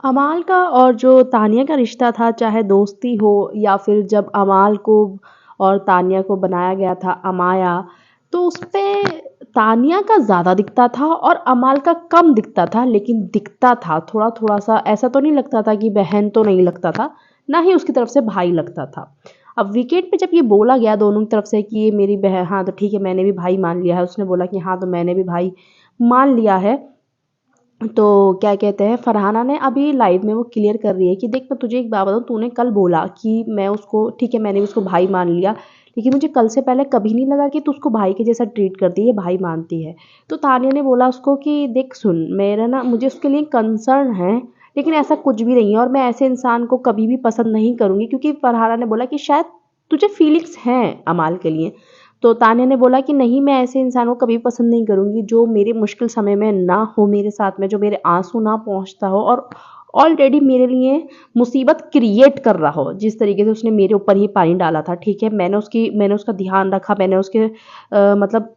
अमाल का और जो तानिया का रिश्ता था, चाहे दोस्ती हो या फिर जब अमाल को और तानिया को बनाया गया था अमाया, तो उसपे तानिया का ज़्यादा दिखता था और अमाल का कम दिखता था, लेकिन दिखता था थोड़ा-थोड़ा सा। ऐसा तो नहीं लगता था कि बहन तो नहीं लगता था, ना ही उसकी तरफ से भाई लगता था। अब विकेट पे जब ये बोला गया दोनों की तरफ से कि ये मेरी बहन, हाँ, तो ठीक है मैंने भी भाई मान लिया है। उसने बोला कि हाँ, तो मैंने भी भाई मान लिया है। तो क्या कहते हैं, फरहाना ने अभी लाइव में वो क्लियर कर रही है कि देख मैं तुझे एक बात बताऊँ, तूने कल बोला कि मैं उसको, ठीक है मैंने भी उसको भाई मान लिया, लेकिन मुझे कल से पहले कभी नहीं लगा कि तू उसको भाई के जैसा ट्रीट करती है, भाई मानती है। तो तानिया ने बोला उसको कि देख सुन, मेरा ना, मुझे उसके लिए कंसर्न है, लेकिन ऐसा कुछ भी नहीं है और मैं ऐसे इंसान को कभी भी पसंद नहीं करूँगी, क्योंकि फरहाना ने बोला कि शायद तुझे फीलिंग्स हैं अमाल के लिए। तो तान्या ने बोला कि नहीं, मैं ऐसे इंसान को कभी पसंद नहीं करूँगी जो मेरे मुश्किल समय में ना हो मेरे साथ में, जो मेरे आंसू ना पहुँचता हो और ऑलरेडी मेरे लिए मुसीबत क्रिएट कर रहा हो। जिस तरीके से उसने मेरे ऊपर ही पानी डाला था, ठीक है, मैंने उसका ध्यान रखा, मैंने उसके मतलब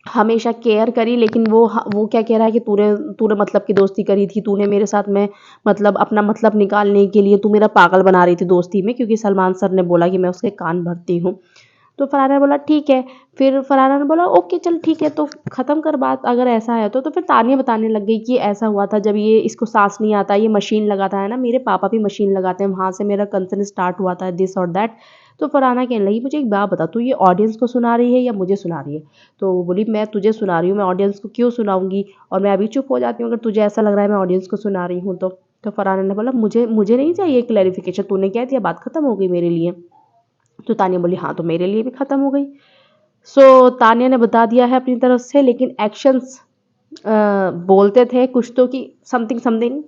हमेशा केयर करी, लेकिन वो क्या कह रहा है कि तूने तूने मतलब की दोस्ती करी थी, तूने मेरे साथ में मतलब अपना मतलब निकालने के लिए तू मेरा पागल बना रही थी दोस्ती में, क्योंकि सलमान सर ने बोला कि मैं उसके कान भरती हूँ। तो फरहाना ने बोला ठीक है। फिर फरहाना ने बोला ओके चल ठीक है, तो ख़त्म कर बात अगर ऐसा है तो। फिर तानिया बताने लग गई कि ऐसा हुआ था जब ये इसको सांस नहीं आता, ये मशीन लगाता है ना, मेरे पापा भी मशीन लगाते हैं, वहाँ से मेरा कंसर्न स्टार्ट हुआ था, दिस और दैट। तो फरहाना कहने लगी मुझे एक बात बता, तू ये ऑडियंस को सुना रही है या मुझे सुना रही है? तो वो बोली मैं तुझे सुना रही हूँ, मैं ऑडियंस को क्यों सुनाऊंगी, और मैं अभी चुप हो जाती हूँ अगर तुझे ऐसा लग रहा है मैं ऑडियंस को सुना रही हूँ तो। फरहाना ने बोला मुझे मुझे नहीं चाहिए क्लैरिफिकेशन, तूने कह दिया, बात खत्म हो गई मेरे लिए। तो तानिया बोली हाँ, तो मेरे लिए भी ख़त्म हो गई। सो तानिया ने बता दिया है अपनी तरफ से, लेकिन एक्शंस बोलते थे कुछ तो कि समथिंग समथिंग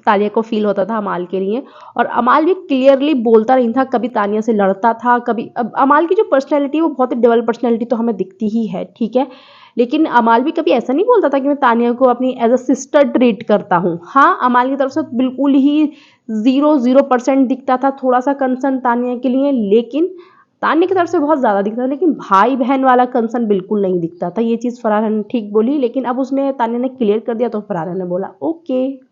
तानिया को फील होता था अमाल के लिए। और अमाल भी क्लियरली बोलता नहीं था, कभी तानिया से लड़ता था, कभी, अब अमाल की जो पर्सनैलिटी है वो बहुत ही डबल पर्सनैलिटी तो हमें दिखती ही है, ठीक है, लेकिन अमाल भी कभी ऐसा नहीं बोलता था कि मैं तानिया को अपनी एज अ सिस्टर ट्रीट करता हूँ। हाँ, अमाल की तरफ से बिल्कुल ही 0% दिखता था थोड़ा सा कंसर्न तानिया के लिए, लेकिन तान्या की तरफ से बहुत ज़्यादा दिखता था, लेकिन भाई बहन वाला कंसर्न बिल्कुल नहीं दिखता था। ये चीज़ फरहाना ने ठीक बोली, लेकिन अब उसने तान्या ने क्लियर कर दिया तो फरहाना ने बोला ओके।